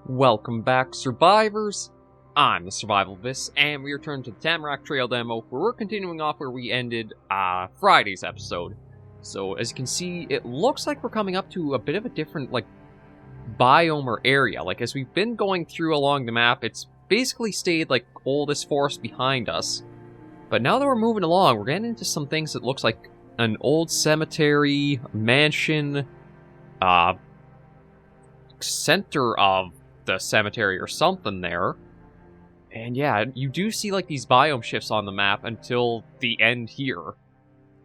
Welcome back, survivors! I'm the Survivalist, and we return to the Tamarak Trail demo, where we're continuing off where we ended Friday's episode. So, as you can see, it looks like we're coming up to a bit of a different, biome or area. As we've been going through along the map, it's basically stayed, all this forest behind us. But now that we're moving along, we're getting into some things that looks like an old cemetery, mansion, center of the cemetery or something there. And yeah, you do see these biome shifts on the map until the end here.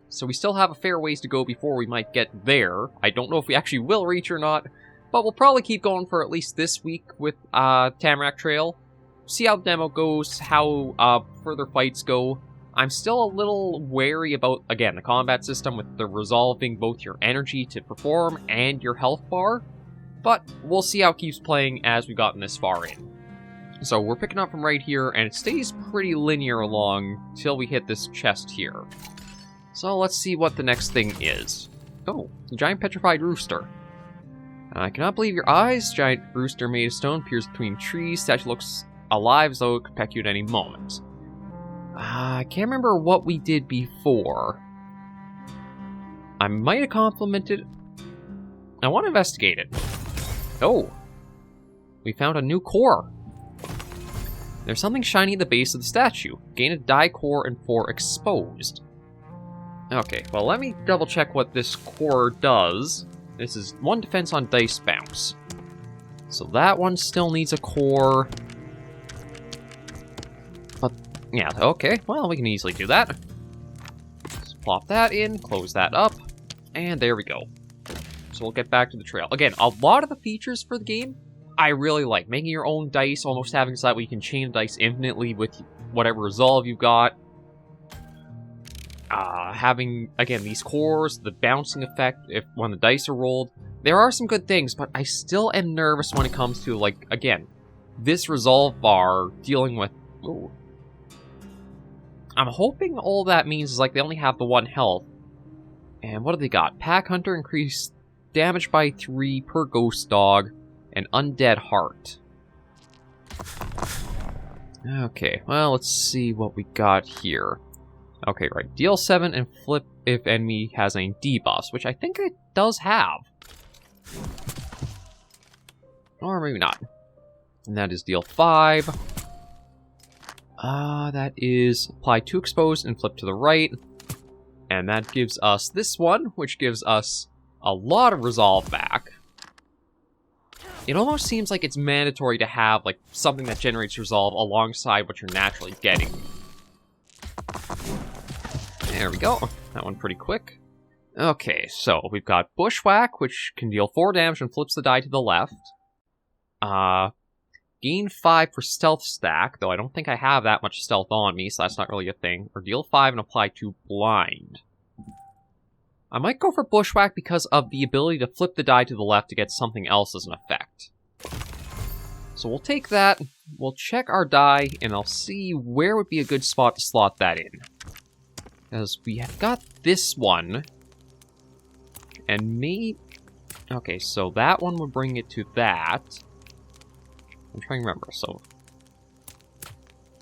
So we still have a fair ways to go before we might get there. I don't know if we actually will reach or not, but we'll probably keep going for at least this week with Tamarak Trail. See how the demo goes, how further fights go. I'm still a little wary about, again, the combat system with the resolving both your energy to perform and your health bar. But we'll see how it keeps playing as we've gotten this far in. So we're picking up from right here, and it stays pretty linear along till we hit this chest here. So let's see what the next thing is. Oh, a giant petrified rooster. I cannot believe your eyes. Giant rooster made of stone peers between trees. Statue looks alive as though it could peck you at any moment. I can't remember what we did before. I might have complimented. I want to investigate it. Oh, we found a new core. There's something shiny at the base of the statue. Gain a die core and 4 exposed. Okay, well, let me double check what this core does. This is 1 defense on dice bounce. So that one still needs a core. But, yeah, okay, well, we can easily do that. Just plop that in, close that up, and there we go. So we'll get back to the trail. Again, a lot of the features for the game, I really like. Making your own dice, almost having that where you can chain dice infinitely with whatever resolve you've got. Having, again, these cores, the bouncing effect when the dice are rolled. There are some good things, but I still am nervous when it comes to, again, this resolve bar dealing with... Ooh. I'm hoping all that means is, they only have the 1 health. And what do they got? Pack Hunter increased damage by 3 per ghost dog, and undead heart. Okay, well, let's see what we got here. Okay, right. Deal 7 and flip if enemy has any debuffs, which I think it does have. Or maybe not. And that is deal 5. That is apply 2 exposed and flip to the right. And that gives us this one, which gives us a lot of resolve back. It almost seems like it's mandatory to have, something that generates resolve alongside what you're naturally getting. There we go. That one pretty quick. Okay, so we've got Bushwhack, which can deal 4 damage and flips the die to the left. Gain 5 for stealth stack, though I don't think I have that much stealth on me, so that's not really a thing. Or deal 5 and apply 2 blind. I might go for Bushwhack because of the ability to flip the die to the left to get something else as an effect. So we'll take that, we'll check our die, and I'll see where would be a good spot to slot that in. Because we have got this one, and maybe... Okay, so that one would bring it to that. I'm trying to remember, so...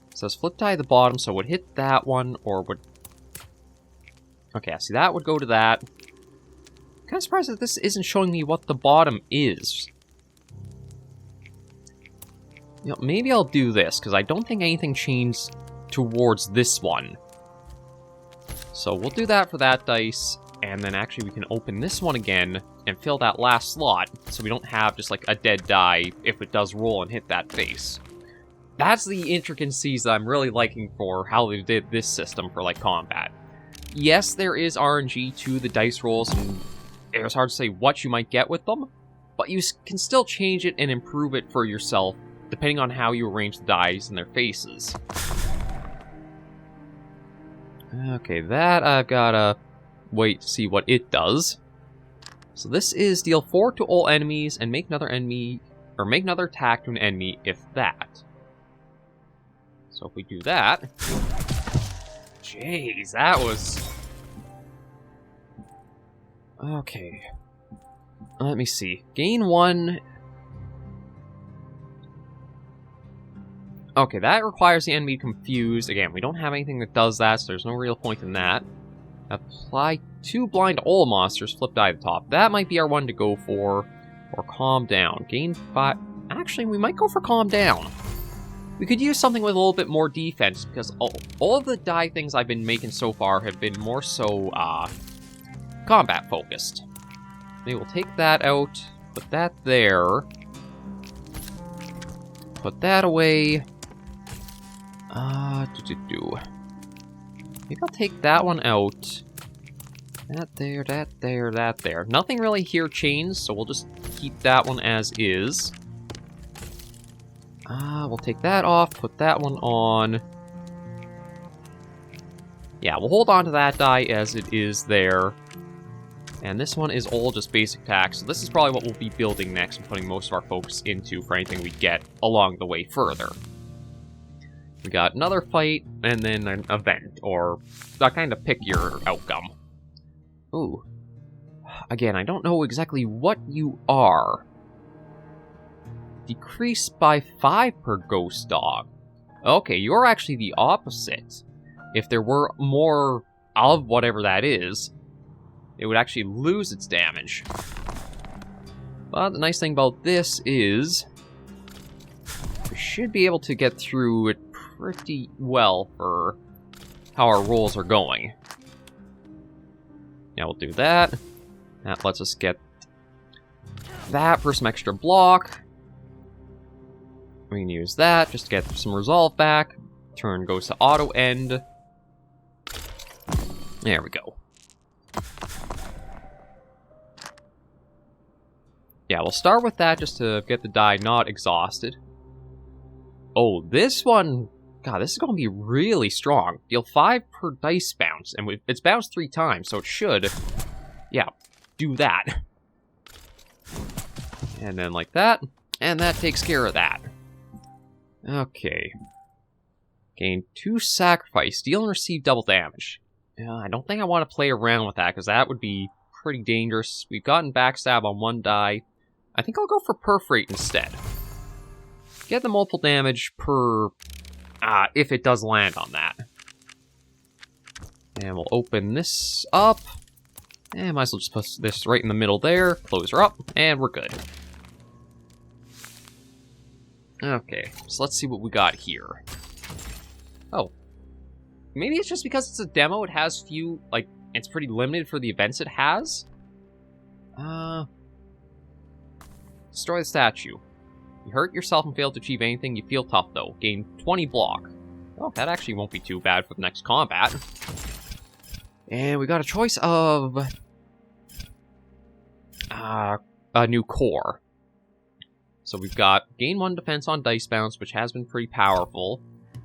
It says flip die at the bottom, so it would hit that one, or would... Okay, I see that would go to that. Kind of surprised that this isn't showing me what the bottom is. You know, maybe I'll do this, because I don't think anything changed towards this one. So we'll do that for that dice, and then actually we can open this one again and fill that last slot, so we don't have just a dead die if it does roll and hit that face. That's the intricacies that I'm really liking for how they did this system for combat. Yes, there is RNG to the dice rolls, and it's hard to say what you might get with them, but you can still change it and improve it for yourself, depending on how you arrange the dice and their faces. Okay, that I've gotta wait to see what it does. So this is deal 4 to all enemies, and make another enemy, or make another attack to an enemy if that. So if we do that... Jeez, that was... Okay. Let me see. Gain 1 Okay, that requires the enemy confused. Again, we don't have anything that does that, so there's no real point in that. Apply 2 blind all monsters, flip die at the top. That might be our one to go for. Or calm down. Gain 5... Actually, we might go for calm down. We could use something with a little bit more defense, because all of the die things I've been making so far have been more so, combat focused. Maybe we'll take that out, put that there, put that away. Maybe I'll take that one out. That there, that there, that there. Nothing really here changed, so we'll just keep that one as is. We'll take that off, put that one on. Yeah, we'll hold on to that die as it is there. And this one is all just basic attacks, so this is probably what we'll be building next and putting most of our focus into for anything we get along the way further. We got another fight, and then an event, or kind of pick your outcome. Ooh. Again, I don't know exactly what you are. Decreased by 5 per ghost dog. Okay, you're actually the opposite. If there were more of whatever that is, it would actually lose its damage. But the nice thing about this is we should be able to get through it pretty well for how our rolls are going. Yeah, we'll do that. That lets us get that for some extra block. We can use that just to get some resolve back. Turn goes to auto end. There we go. Yeah, we'll start with that just to get the die not exhausted. Oh, this one... God, this is going to be really strong. Deal 5 per dice bounce, and it's bounced 3 times, so it should... Yeah, do that. And then like that, and that takes care of that. Okay. Gain 2 sacrifice. Deal and receive double damage. I don't think I want to play around with that, because that would be pretty dangerous. We've gotten backstab on 1 die. I think I'll go for perforate instead. Get the multiple damage per... if it does land on that. And we'll open this up. And might as well just put this right in the middle there. Close her up, and we're good. Okay, so let's see what we got here. Oh. Maybe it's just because it's a demo, it has few, like, it's pretty limited for the events it has. Destroy the statue. You hurt yourself and fail to achieve anything, you feel tough though. Gain 20 block. Oh, that actually won't be too bad for the next combat. And we got a choice of... a new core. So we've got gain 1 defense on dice bounce, which has been pretty powerful.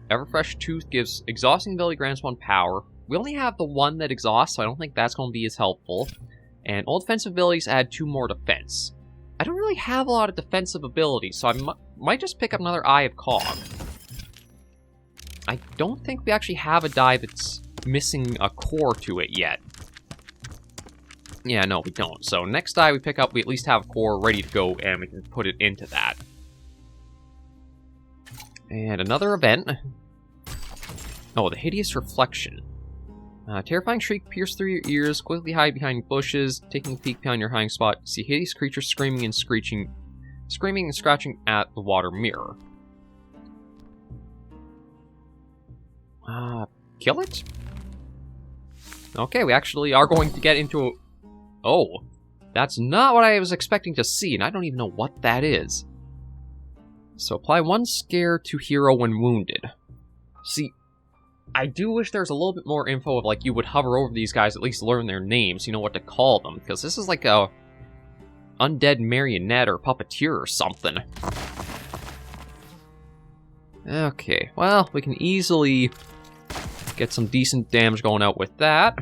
Everfresh Tooth gives exhausting ability grants 1 power. We only have the one that exhausts, so I don't think that's going to be as helpful. And all defensive abilities add 2 more defense. I don't really have a lot of defensive abilities, so I might just pick up another Eye of Cog. I don't think we actually have a die that's missing a core to it yet. Yeah, no, we don't. So next die we pick up, we at least have a core ready to go, and we can put it into that. And another event. Oh, the Hideous Reflection. Terrifying shriek pierce through your ears, quickly hide behind bushes, taking a peek behind your hiding spot, see hideous creatures screaming and screeching, screaming and scratching at the water mirror. Kill it? Okay, we actually are going to get into a... Oh, that's not what I was expecting to see, and I don't even know what that is. So apply 1 scare to hero when wounded. See, I do wish there's a little bit more info of, like, you would hover over these guys, at least learn their names, you know what to call them, because this is like a undead marionette or puppeteer or something. Okay, well, we can easily get some decent damage going out with that.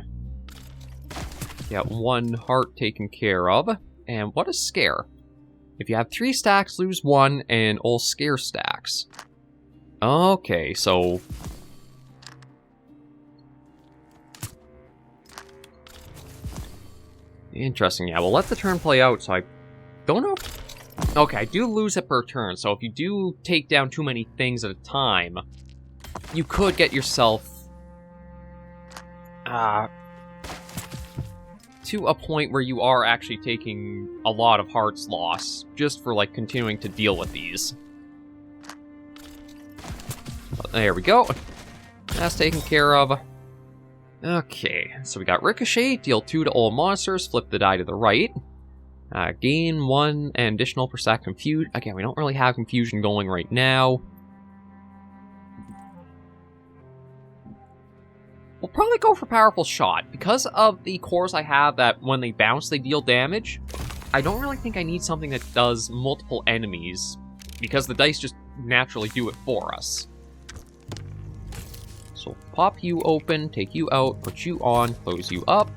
Got 1 heart taken care of. And what is scare? If you have 3 stacks, lose 1, and all scare stacks. Okay, so... Interesting, yeah, we'll let the turn play out, so I don't know... Okay, I do lose it per turn, so if you do take down too many things at a time, you could get yourself to a point where you are actually taking a lot of hearts loss, just for, like, continuing to deal with these. But there we go. That's taken care of. Okay, so we got Ricochet, deal 2 to all monsters, flip the die to the right. Gain 1 additional per stack Confuse. Again, we don't really have Confusion going right now. We'll probably go for Powerful Shot. Because of the cores I have that when they bounce, they deal damage, I don't really think I need something that does multiple enemies, because the dice just naturally do it for us. So pop you open, take you out, put you on, close you up.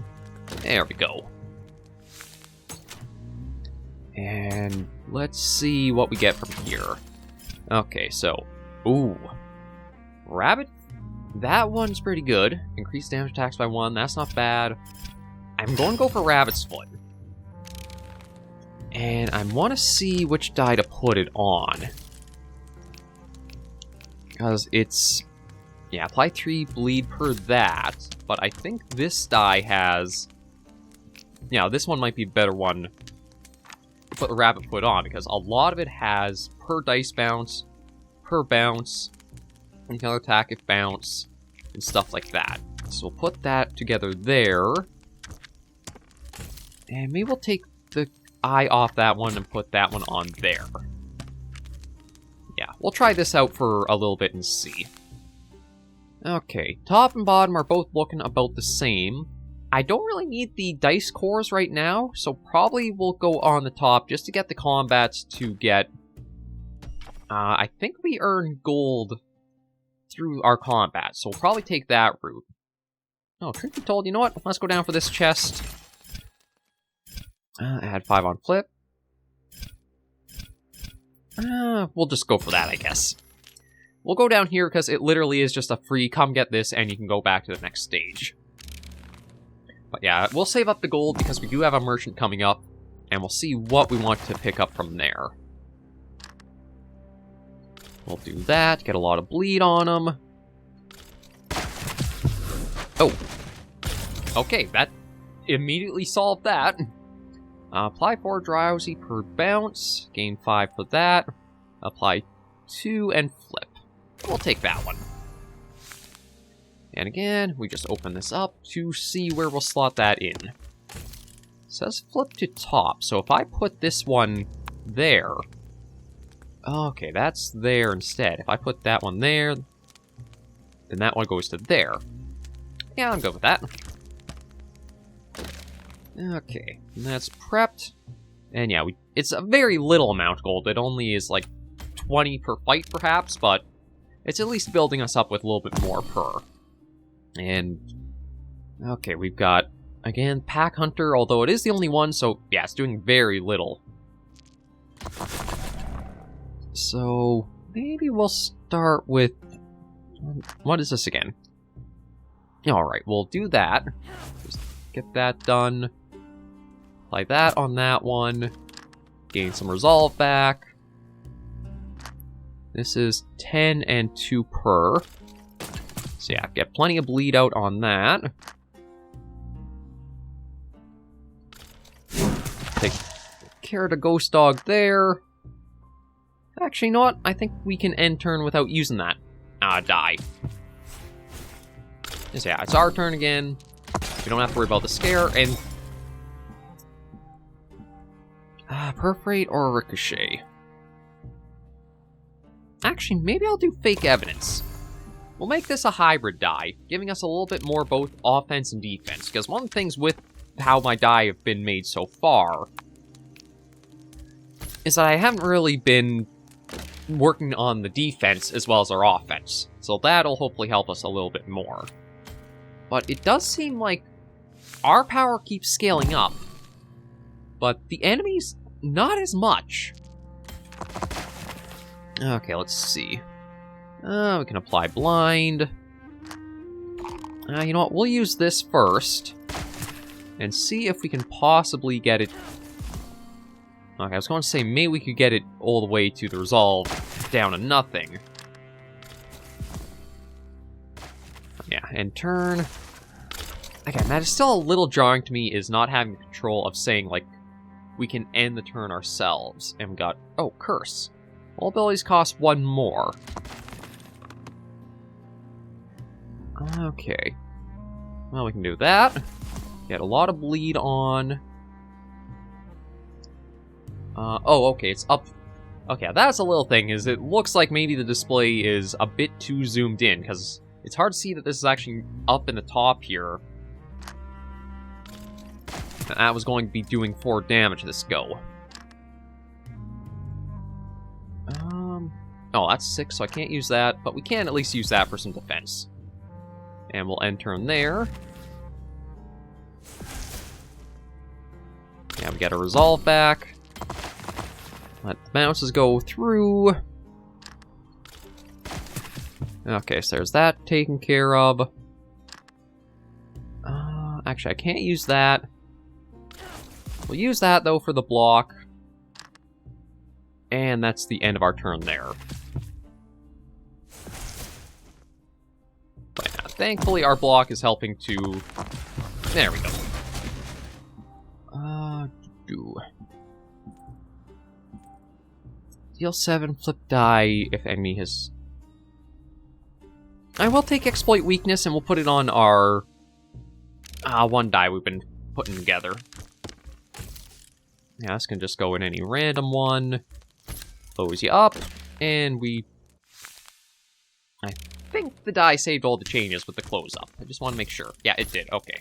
There we go. And let's see what we get from here. Okay, so, ooh. Rabbit? That one's pretty good. Increased damage attacks by 1, that's not bad. I'm going to go for Rabbit's Foot. And I want to see which die to put it on. Because it's... yeah, apply 3 bleed per that. But I think this die has... yeah, this one might be a better one to put the Rabbit Foot on. Because a lot of it has per dice bounce, per bounce, and can attack if bounce, and stuff like that. So we'll put that together there. And maybe we'll take the eye off that one and put that one on there. Yeah, we'll try this out for a little bit and see. Okay, top and bottom are both looking about the same. I don't really need the dice cores right now, so probably we'll go on the top just to get the combats to get... I think we earn gold through our combat, so we'll probably take that route. Oh, truth be told, you know what? Let's go down for this chest. Add 5 on flip. We'll just go for that, I guess. We'll go down here because it literally is just a free come get this and you can go back to the next stage. But yeah, we'll save up the gold because we do have a merchant coming up, and we'll see what we want to pick up from there. We'll do that, get a lot of bleed on them. Oh. Okay, that immediately solved that. Apply 4 drowsy per bounce, gain 5 for that. Apply 2 and flip. We'll take that one. And again, we just open this up to see where we'll slot that in. It says flip to top, so if I put this one there... okay, that's there instead. If I put that one there, then that one goes to there. Yeah, I'm good with that. Okay, and that's prepped. And yeah, it's a very little amount of gold. It only is like 20 per fight, perhaps, but it's at least building us up with a little bit more per. And, okay, we've got, again, Pack Hunter, although it is the only one, so yeah, it's doing very little. So, maybe we'll start with... what is this again? Alright, we'll do that. Just get that done. Apply that on that one. Gain some resolve back. This is 10 and 2 per. So yeah, get plenty of bleed out on that. Take care of the ghost dog there. Actually, you know what? I think we can end turn without using that die. So yeah, it's our turn again. We don't have to worry about the scare, and... perforate or ricochet. Actually, maybe I'll do fake evidence. We'll make this a hybrid die, giving us a little bit more both offense and defense, because one of the things with how my die have been made so far is that I haven't really been working on the defense as well as our offense, so that'll hopefully help us a little bit more. But it does seem like our power keeps scaling up, but the enemies, not as much. Okay, let's see. We can apply blind. You know what, we'll use this first, and see if we can possibly get it Okay, I was going to say, maybe we could get it all the way to the resolve down to nothing. Yeah, and turn. Again, that is still a little jarring to me, is not having control of saying, like, we can end the turn ourselves. And we got, oh, Curse. All abilities cost 1 more. Okay. Well, we can do that. Get a lot of bleed on. Oh, okay, it's up. Okay, that's a little thing, is it looks like maybe the display is a bit too zoomed in, because it's hard to see that this is actually up in the top here. And that was going to be doing 4 damage this go. Oh, that's 6, so I can't use that, but we can at least use that for some defense. And we'll end turn there. Yeah, we got a resolve back. Let the bounces go through. Okay, so there's that taken care of. Actually, I can't use that. We'll use that, though, for the block. And that's the end of our turn there. But yeah, thankfully, our block is helping to... There we go. Deal 7, flip die if enemy has... I will take Exploit Weakness and we'll put it on our 1 die we've been putting together. Yeah, this can just go in any random one. Close you up, and we... I think the die saved all the changes with the close up. I just want to make sure. Yeah, it did. Okay.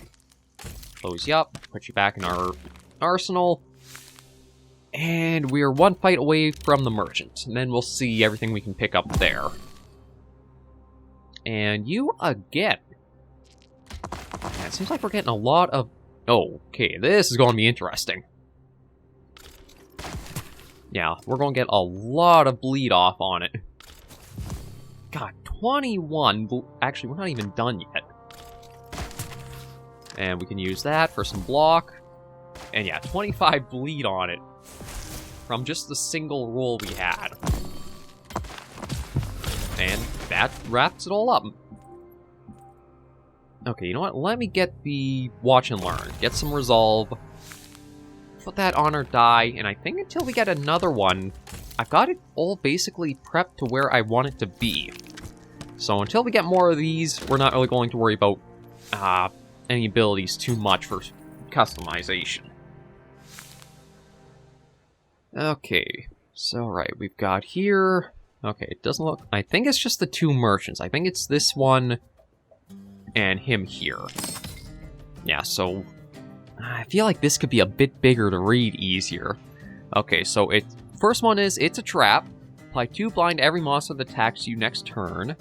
Close you up, put you back in our arsenal. And we're 1 fight away from the merchant. And then we'll see everything we can pick up there. And you again. Yeah, it seems like we're getting a lot of... Oh, okay, this is going to be interesting. Yeah, we're going to get a lot of bleed off on it. God, 21. Actually, we're not even done yet. And we can use that for some block. And yeah, 25 bleed on it. From just the single roll we had. And that wraps it all up. Okay, you know what? Let me get the Watch and Learn. Get some resolve. Put that on our die. And I think until we get another one, I've got it all basically prepped to where I want it to be. So until we get more of these, we're not really going to worry about any abilities too much for customization. Okay, so right, we've got here... Okay, it doesn't look... I think it's just the 2 merchants. I think it's this one and him here. Yeah, so... I feel like this could be a bit bigger to read easier. Okay, so first one is, it's a trap. Apply 2 blind to every monster that attacks you next turn.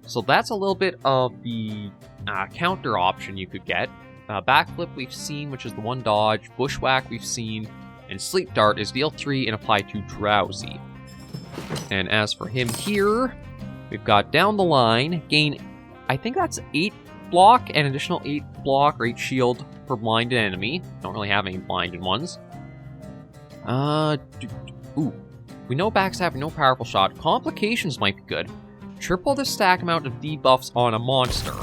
So that's a little bit of the counter option you could get. Backflip we've seen, which is the 1 dodge. Bushwhack we've seen. And Sleep Dart is deal 3 and apply to Drowsy. And as for him here, we've got down the line, gain, I think that's 8 block, and additional 8 block or 8 shield per blinded enemy. Don't really have any blinded ones. Ooh. We know backstab, no powerful shot. Complications might be good. Triple the stack amount of debuffs on a monster.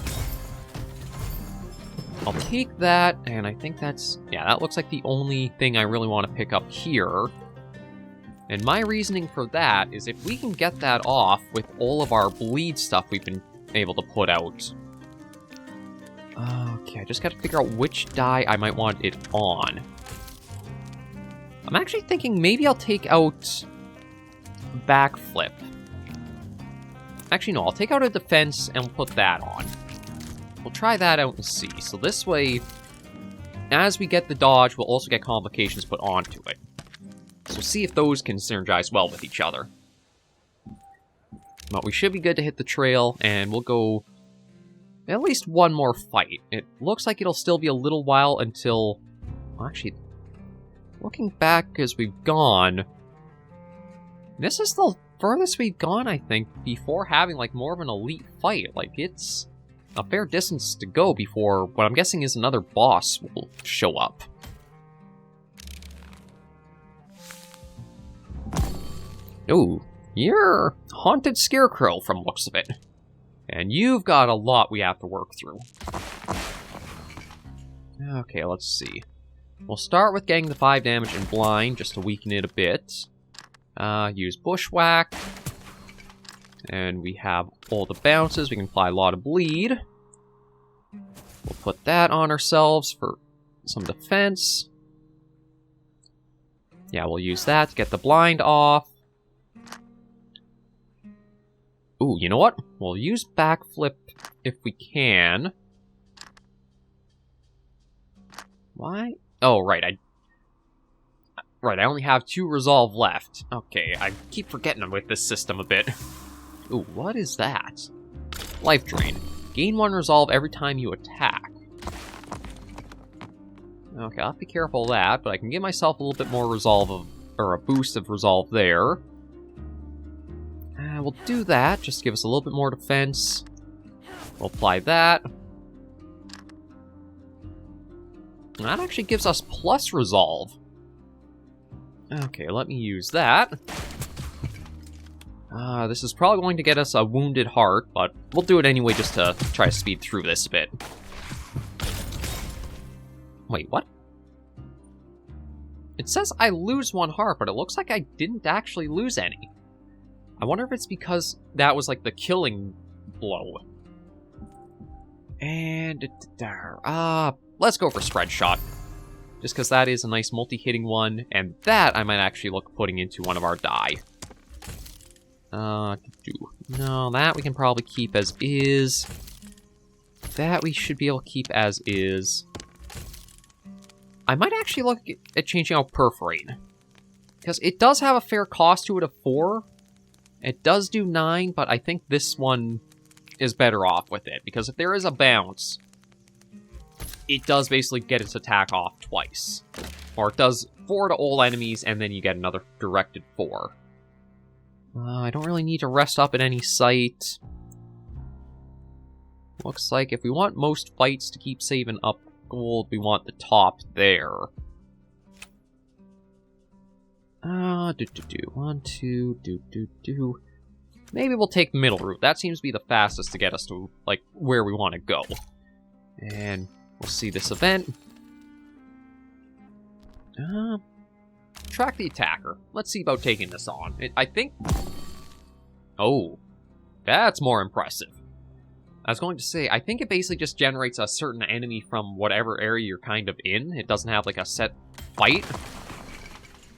I'll take that, and I think that's... Yeah, that looks like the only thing I really want to pick up here. And my reasoning for that is if we can get that off with all of our bleed stuff we've been able to put out. Okay, I just got to figure out which die I might want it on. I'm actually thinking maybe I'll take out Backflip. Actually, no, I'll take out a defense and we'll put that on. We'll try that out and see. So this way, as we get the dodge, we'll also get complications put onto it. So see if those can synergize well with each other. But we should be good to hit the trail, and we'll go at least 1 more fight. It looks like it'll still be a little while until... Well, actually, looking back as we've gone, this is the furthest we've gone, I think, before having like more of an elite fight. Like, it's a fair distance to go before what I'm guessing is another boss will show up. Ooh, you're Haunted Scarecrow from looks of it. And you've got a lot we have to work through. Okay, let's see. We'll start with getting the 5 damage in blind, just to weaken it a bit. Use Bushwhack. And we have all the bounces. We can apply a lot of bleed. We'll put that on ourselves for some defense. Yeah, we'll use that to get the blind off. Ooh, you know what? We'll use Backflip if we can. Why? Oh, right, I only have 2 resolve left. Okay, I keep forgetting I'm with this system a bit. Ooh, what is that? Life Drain. Gain 1 resolve every time you attack. Okay, I'll have to be careful of that, but I can give myself a little bit more resolve or a boost of resolve there. We'll do that, just to give us a little bit more defense. We'll apply that. And that actually gives us plus resolve. Okay, let me use that. This is probably going to get us a wounded heart, but we'll do it anyway just to try to speed through this a bit. Wait, what? It says I lose 1 heart, but it looks like I didn't actually lose any. I wonder if it's because that was like the killing blow. And let's go for Spread Shot. Just because that is a nice multi-hitting one, and that I might actually look putting into one of our die. No, that we can probably keep as is. That we should be able to keep as is. I might actually look at changing out Perforate. Because it does have a fair cost to it of 4. It does do 9, but I think this one is better off with it. Because if there is a bounce, it does basically get its attack off twice. Or it does 4 to all enemies, and then you get another directed 4. I don't really need to rest up at any site. Looks like if we want most fights to keep saving up gold, we want the top there. 1, 2, Maybe we'll take the middle route. That seems to be the fastest to get us to, like, where we want to go. And we'll see this event. Track the attacker. Let's see about taking this on. I think... Oh, that's more impressive. I was going to say, I think it basically just generates a certain enemy from whatever area you're kind of in. It doesn't have, like, a set fight.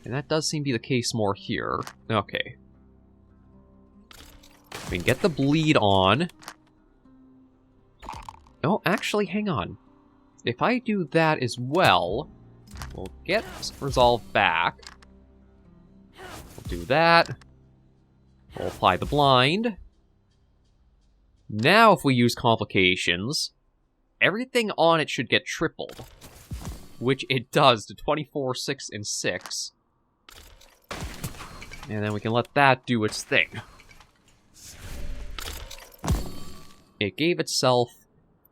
And that does seem to be the case more here. Okay. We can get the bleed on. Oh, actually, hang on. If I do that as well, we'll get resolve back. We'll do that. We'll apply the blind. Now if we use complications, everything on it should get tripled. Which it does to 24, 6, and 6. And then we can let that do its thing. It gave itself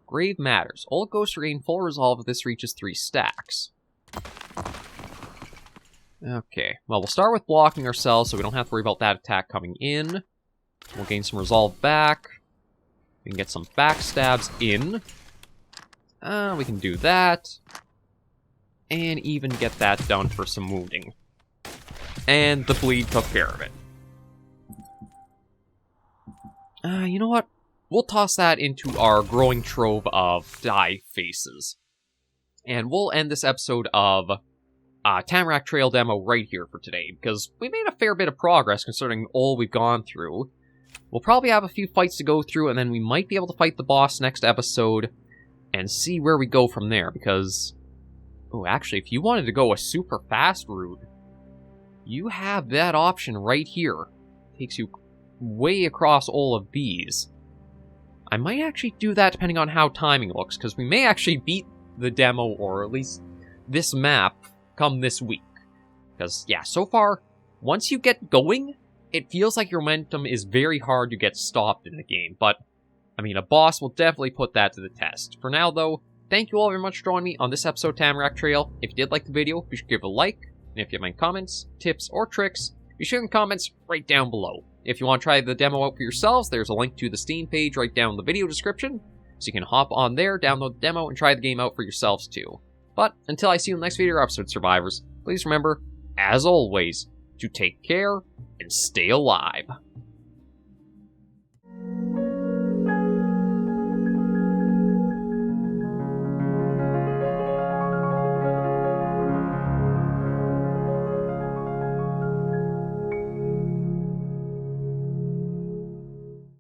Grave Matters. All ghosts regain full resolve if this reaches 3 stacks. Okay, well, we'll start with blocking ourselves so we don't have to worry about that attack coming in. We'll gain some resolve back. We can get some backstabs in. We can do that. And even get that done for some wounding. And the bleed took care of it. You know what? We'll toss that into our growing trove of die faces. And we'll end this episode of Tamarak Trail demo right here for today, because we made a fair bit of progress considering all we've gone through. We'll probably have a few fights to go through, and then we might be able to fight the boss next episode and see where we go from there, because... Oh, actually, if you wanted to go a super fast route, you have that option right here. Takes you way across all of these. I might actually do that depending on how timing looks, because we may actually beat the demo, or at least this map, come this week. Because, yeah, so far, once you get going, it feels like your momentum is very hard to get stopped in the game. But, I mean, a boss will definitely put that to the test. For now, though, thank you all very much for joining me on this episode of Tamarak Trail. If you did like the video, be sure to give it a like. And if you have any comments, tips, or tricks, be sure in the comments right down below. If you want to try the demo out for yourselves, there's a link to the Steam page right down in the video description, so you can hop on there, download the demo, and try the game out for yourselves too. But until I see you in the next video or episode, survivors, please remember, as always, to take care and stay alive.